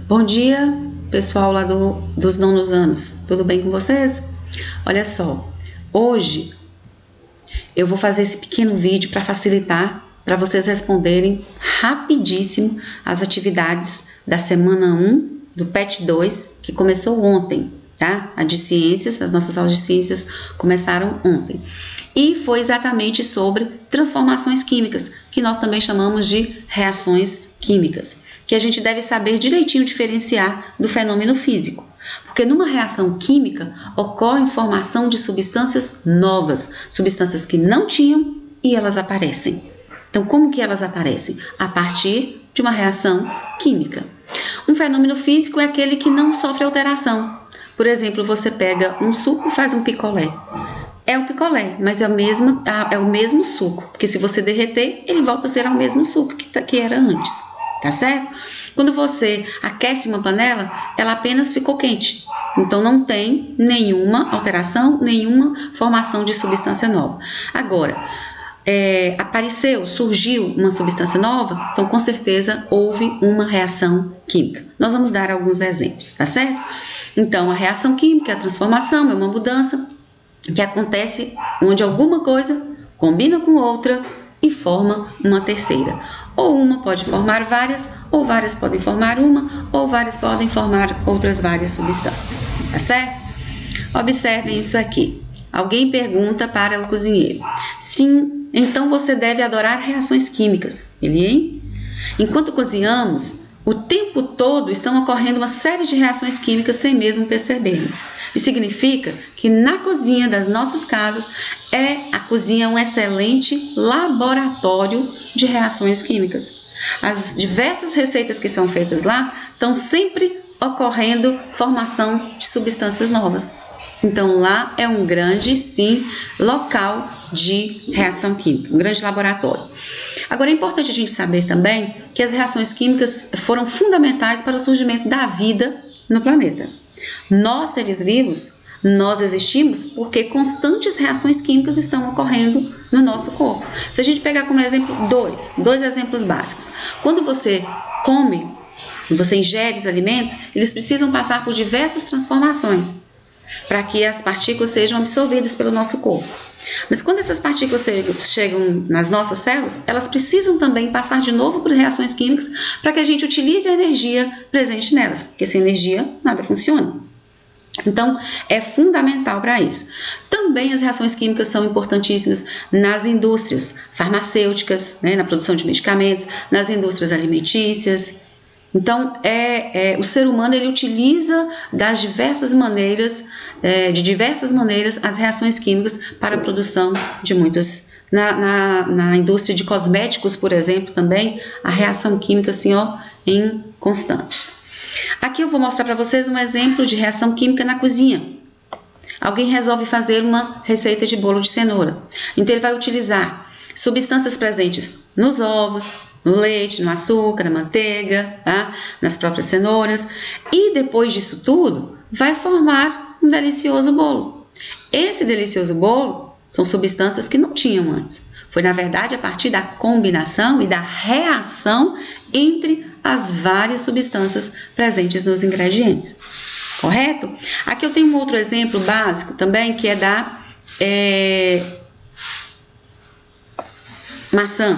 Bom dia, pessoal lá dos nonos anos. Tudo bem com vocês? Olha só, hoje eu vou fazer esse pequeno vídeo para facilitar, para vocês responderem rapidíssimo as atividades da semana 1 do PET 2, que começou ontem, tá? A de ciências, as nossas aulas de ciências começaram ontem. E foi exatamente sobre transformações químicas, que nós também chamamos de reações químicas, que a gente deve saber direitinho diferenciar do fenômeno físico. Porque numa reação química ocorre formação de substâncias novas, substâncias que não tinham e elas aparecem. Então, como que elas aparecem? A partir de uma reação química. Um fenômeno físico é aquele que não sofre alteração. Por exemplo, você pega um suco e faz um picolé. É o picolé, mas é o mesmo suco, porque se você derreter, ele volta a ser o mesmo suco que era antes, tá certo? Quando você aquece uma panela, ela apenas ficou quente, então não tem nenhuma alteração, nenhuma formação de substância nova. Agora, surgiu uma substância nova, então com certeza houve uma reação química. Nós vamos dar alguns exemplos, tá certo? Então, a reação química, a transformação, é uma mudança que acontece onde alguma coisa combina com outra e forma uma terceira. Ou uma pode formar várias, ou várias podem formar uma, ou várias podem formar outras várias substâncias, tá certo? Observem isso aqui. Alguém pergunta para o cozinheiro: sim, então você deve adorar reações químicas. Ele, hein? Enquanto cozinhamos, o tempo todo estão ocorrendo uma série de reações químicas sem mesmo percebermos. Isso significa que na cozinha das nossas casas, a cozinha é um excelente laboratório de reações químicas. As diversas receitas que são feitas lá estão sempre ocorrendo formação de substâncias novas. Então lá é um grande, sim, local de reação química, um grande laboratório. Agora é importante a gente saber também que as reações químicas foram fundamentais para o surgimento da vida no planeta. Nós, seres vivos, nós existimos porque constantes reações químicas estão ocorrendo no nosso corpo. Se a gente pegar como exemplo dois exemplos básicos. Quando você come, você ingere os alimentos, eles precisam passar por diversas transformações para que as partículas sejam absorvidas pelo nosso corpo. Mas quando essas partículas chegam nas nossas células, elas precisam também passar de novo por reações químicas para que a gente utilize a energia presente nelas, porque sem energia nada funciona. Então, é fundamental para isso. Também as reações químicas são importantíssimas nas indústrias farmacêuticas, na produção de medicamentos, nas indústrias alimentícias. Então, o ser humano ele utiliza de diversas maneiras as reações químicas para a produção de muitos. Na indústria de cosméticos, por exemplo, também a reação química assim, em constante. Aqui eu vou mostrar para vocês um exemplo de reação química na cozinha. Alguém resolve fazer uma receita de bolo de cenoura. Então, ele vai utilizar substâncias presentes nos ovos, no leite, no açúcar, na manteiga, tá? Nas próprias cenouras. E depois disso tudo, vai formar um delicioso bolo. Esse delicioso bolo são substâncias que não tinham antes. Foi, na verdade, a partir da combinação e da reação entre as várias substâncias presentes nos ingredientes. Correto? Aqui eu tenho um outro exemplo básico também, que é da maçã.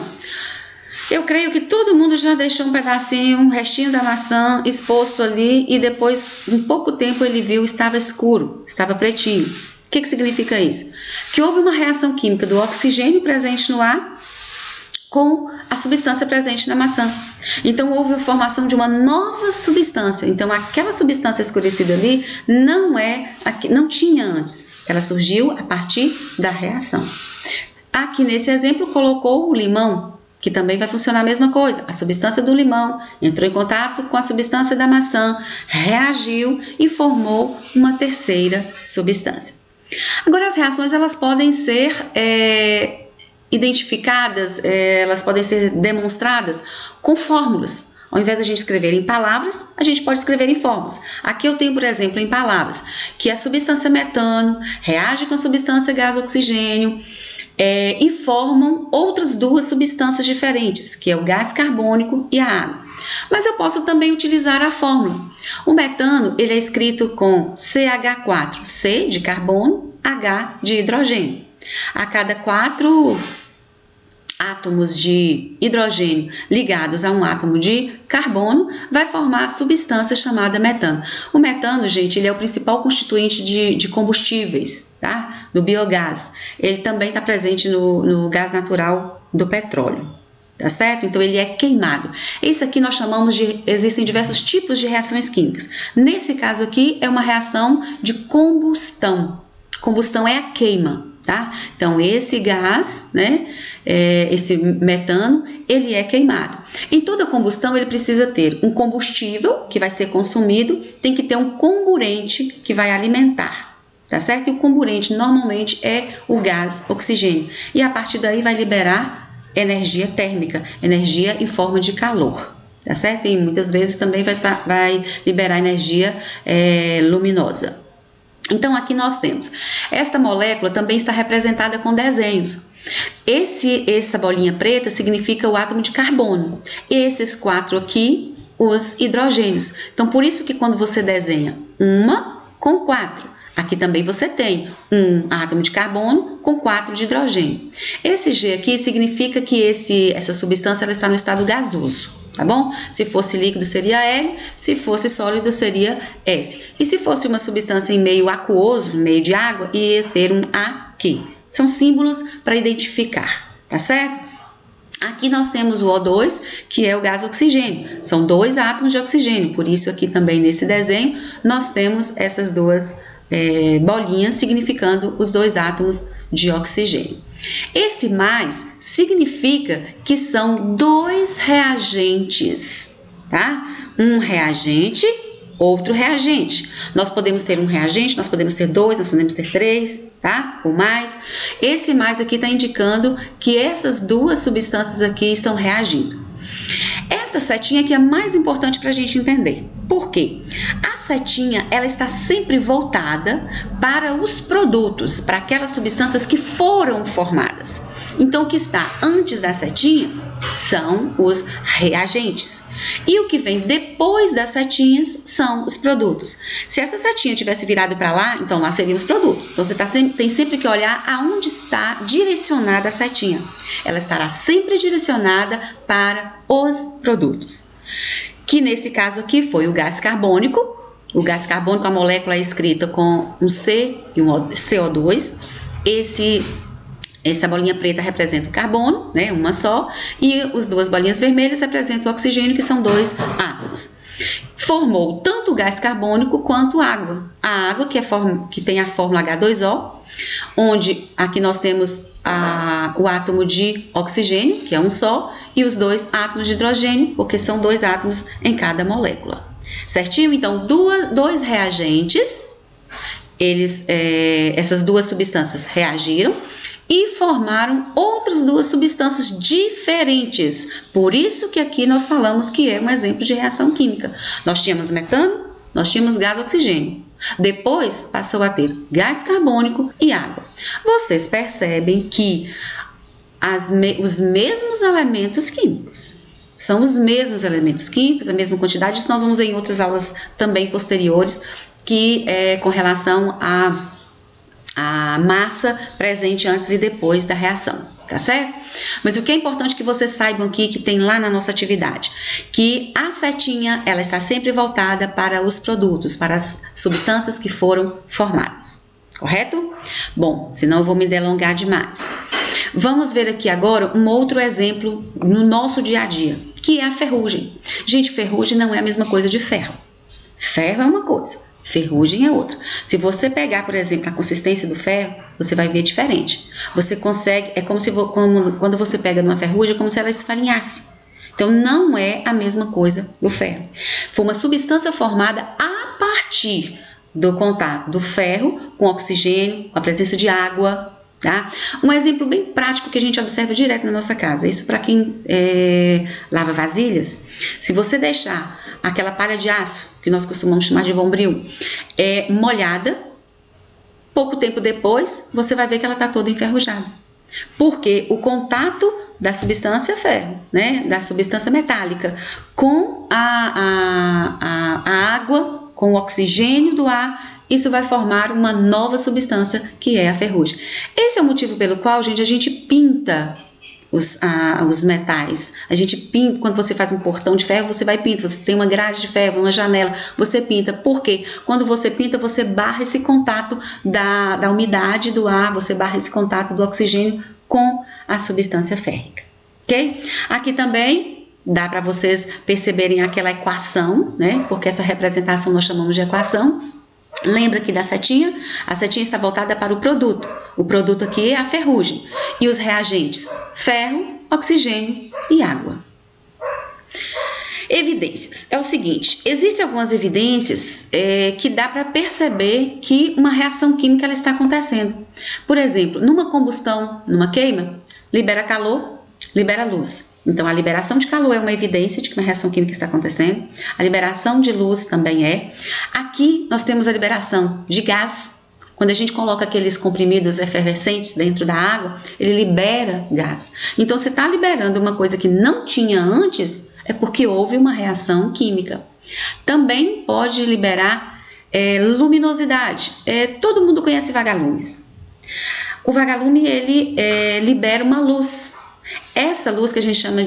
Eu creio que todo mundo já deixou um restinho da maçã exposto ali e depois, em pouco tempo, ele viu, estava escuro, estava pretinho. O que significa isso? Que houve uma reação química do oxigênio presente no ar com a substância presente na maçã. Então, houve a formação de uma nova substância. Então, aquela substância escurecida ali não tinha antes. Ela surgiu a partir da reação. Aqui nesse exemplo, colocou o limão, que também vai funcionar a mesma coisa. A substância do limão entrou em contato com a substância da maçã, reagiu e formou uma terceira substância. Agora, as reações elas podem ser identificadas, elas podem ser demonstradas com fórmulas. Ao invés de a gente escrever em palavras, a gente pode escrever em fórmulas. Aqui eu tenho, por exemplo, em palavras, que a substância metano reage com a substância gás oxigênio e formam outras duas substâncias diferentes, que é o gás carbônico e a água. Mas eu posso também utilizar a fórmula. O metano ele é escrito com CH4, C de carbono, H de hidrogênio. A cada 4 átomos de hidrogênio ligados a um átomo de carbono, vai formar a substância chamada metano. O metano, gente, ele é o principal constituinte de combustíveis, tá? Do biogás. Ele também está presente no gás natural do petróleo, tá certo? Então, ele é queimado. Isso aqui nós chamamos de... Existem diversos tipos de reações químicas. Nesse caso aqui, é uma reação de combustão. Combustão é a queima. Tá? Então, esse gás, né, esse metano, ele é queimado. Em toda combustão, ele precisa ter um combustível que vai ser consumido, tem que ter um comburente que vai alimentar, tá certo? E o comburente normalmente é o gás oxigênio. E a partir daí vai liberar energia térmica, energia em forma de calor, tá certo? E muitas vezes também vai liberar energia luminosa. Então, aqui nós temos, esta molécula também está representada com desenhos. Essa bolinha preta significa o átomo de carbono. Esses 4 aqui, os hidrogênios. Então, por isso que quando você desenha uma com 4, aqui também você tem um átomo de carbono com 4 de hidrogênio. Esse G aqui significa que essa substância ela está no estado gasoso. Tá bom? Se fosse líquido seria L, se fosse sólido seria S. E se fosse uma substância em meio aquoso, em meio de água, ia ter um AQ. São símbolos para identificar, tá certo? Aqui nós temos o O2, que é o gás oxigênio. São 2 átomos de oxigênio, por isso aqui também nesse desenho nós temos essas duas bolinhas significando os 2 átomos de oxigênio. Esse mais significa que são 2 reagentes, tá? Um reagente, outro reagente. Nós podemos ter um reagente, nós podemos ter 2, nós podemos ter 3, tá? Ou mais. Esse mais aqui está indicando que essas 2 substâncias aqui estão reagindo. Esta setinha aqui é mais importante para a gente entender. Por quê? A setinha ela está sempre voltada para os produtos, para aquelas substâncias que foram formadas. Então, o que está antes da setinha são os reagentes. E o que vem depois das setinhas são os produtos. Se essa setinha tivesse virado para lá, então lá seriam os produtos. Então, você tem sempre que olhar aonde está direcionada a setinha. Ela estará sempre direcionada para os produtos. Que nesse caso aqui foi o gás carbônico. O gás carbônico, a molécula é escrita com um C e um CO2. Essa bolinha preta representa o carbono, né, uma só, e as 2 bolinhas vermelhas representam o oxigênio, que são 2 átomos. Formou tanto o gás carbônico quanto água. A água, que tem a fórmula H2O, onde aqui nós temos o átomo de oxigênio, que é um só, e os 2 átomos de hidrogênio, porque são 2 átomos em cada molécula. Certinho? Então, 2 reagentes, essas 2 substâncias reagiram e formaram outras 2 substâncias diferentes. Por isso que aqui nós falamos que é um exemplo de reação química. Nós tínhamos metano, nós tínhamos gás oxigênio. Depois passou a ter gás carbônico e água. Vocês percebem que os mesmos elementos químicos. São os mesmos elementos químicos, a mesma quantidade. Isso nós vamos ver em outras aulas também posteriores, que é com relação à massa presente antes e depois da reação, tá certo? Mas o que é importante que vocês saibam aqui, que tem lá na nossa atividade, que a setinha, ela está sempre voltada para os produtos, para as substâncias que foram formadas, correto? Bom, senão eu vou me delongar demais. Vamos ver aqui agora um outro exemplo no nosso dia a dia, que é a ferrugem. Gente, ferrugem não é a mesma coisa de ferro. Ferro é uma coisa, ferrugem é outra. Se você pegar, por exemplo, a consistência do ferro, você vai ver diferente. Você consegue, é como se quando você pega numa ferrugem, é como se ela esfarinhasse. Então, não é a mesma coisa do ferro. Foi uma substância formada a partir do contato do ferro com oxigênio, com a presença de água, Tá? Um exemplo bem prático que a gente observa direto na nossa casa, isso para quem lava vasilhas. Se você deixar aquela palha de aço, que nós costumamos chamar de bombril, molhada, pouco tempo depois você vai ver que ela está toda enferrujada. Porque o contato da substância ferro, né, da substância metálica, com a água, com o oxigênio do ar, isso vai formar uma nova substância que é a ferrugem. Esse é o motivo pelo qual, gente, a gente pinta os metais. A gente pinta, quando você faz um portão de ferro, você vai pintar. Você tem uma grade de ferro, uma janela, você pinta. Por quê? Quando você pinta, você barra esse contato da umidade do ar, você barra esse contato do oxigênio com a substância férrica. Ok? Aqui também dá para vocês perceberem aquela equação, né? Porque essa representação nós chamamos de equação. Lembra aqui da setinha? A setinha está voltada para o produto. O produto aqui é a ferrugem. E os reagentes? Ferro, oxigênio e água. Evidências. É o seguinte, existem algumas evidências que dá para perceber que uma reação química ela está acontecendo. Por exemplo, numa combustão, numa queima, libera calor, libera luz. Então, a liberação de calor é uma evidência de que uma reação química está acontecendo. A liberação de luz também é. Aqui, nós temos a liberação de gás. Quando a gente coloca aqueles comprimidos efervescentes dentro da água, ele libera gás. Então, se está liberando uma coisa que não tinha antes, é porque houve uma reação química. Também pode liberar luminosidade. Todo mundo conhece vagalumes. O vagalume, ele libera uma luz. Essa luz que a gente chama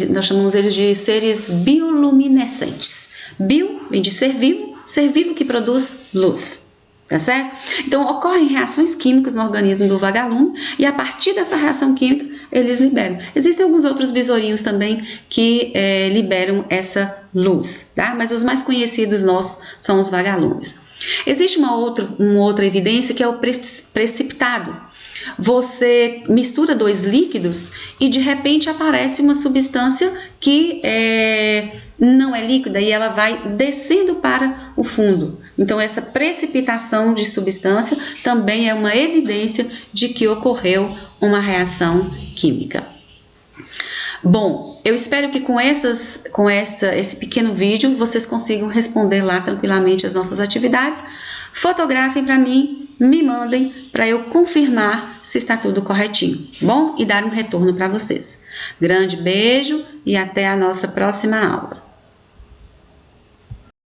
nós chamamos eles de seres bioluminescentes. Bio vem de ser vivo que produz luz, tá certo? Então, ocorrem reações químicas no organismo do vagalume e a partir dessa reação química, eles liberam. Existem alguns outros besourinhos também que liberam essa luz, tá? Mas os mais conhecidos nossos são os vagalumes. Existe uma outra evidência que é o precipitado. Você mistura dois líquidos e de repente aparece uma substância que não é líquida e ela vai descendo para o fundo. Então, essa precipitação de substância também é uma evidência de que ocorreu uma reação química. Bom, eu espero que com esse pequeno vídeo vocês consigam responder lá tranquilamente as nossas atividades. Fotografem para mim, me mandem para eu confirmar se está tudo corretinho, bom? E dar um retorno para vocês. Grande beijo e até a nossa próxima aula.